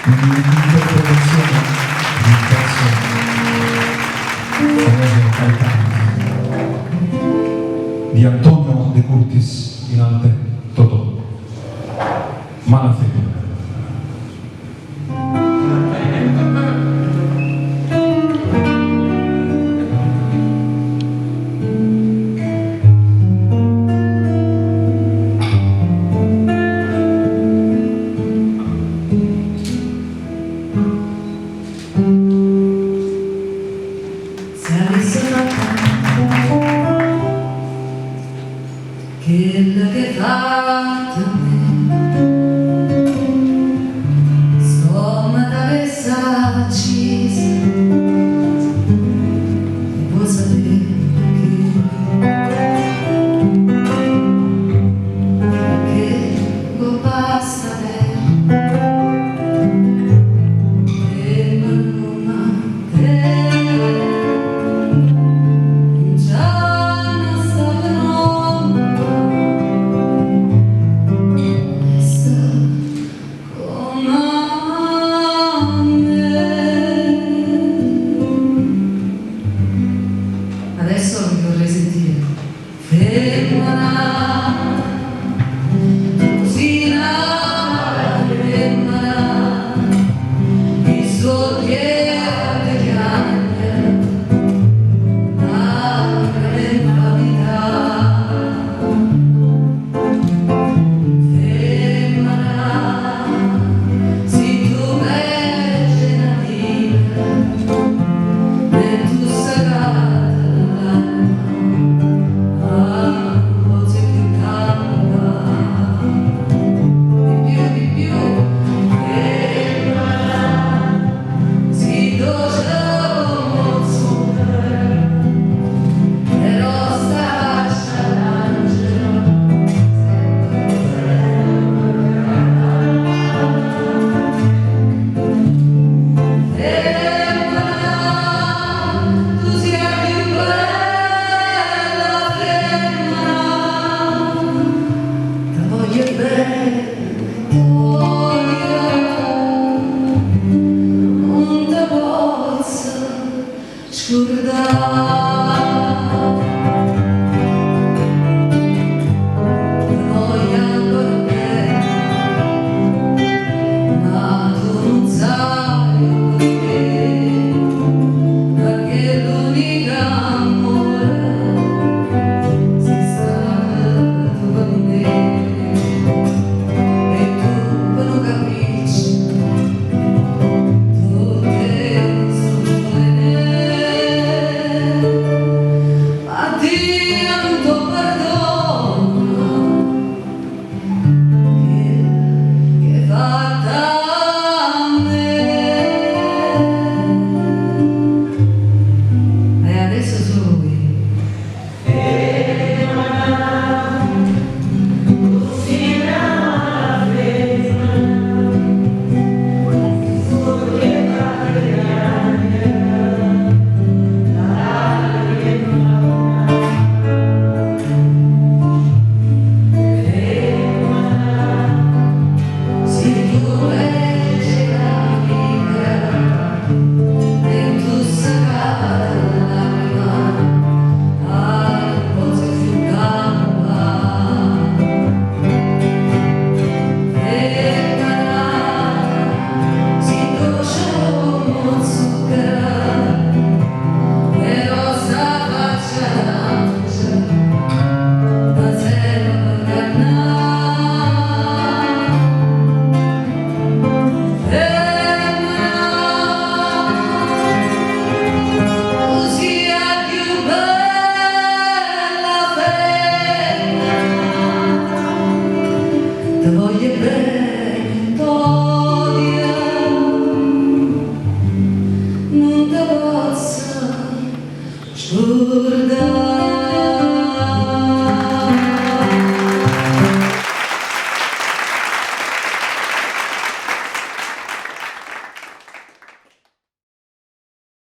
un'interpretazione di un pezzo famoso cantante di Antonio De Curtis in arte Totò. Malafede. Quello che fa a me somma d'avessa accesa e vuoi sapere perché go basta e non a te adesso vi vorrei sentire fermala, cosina, fermala, il suo piede cambia, la infamità. Fermala, se tu leggi la vita, e tu sarai non te posso scordare.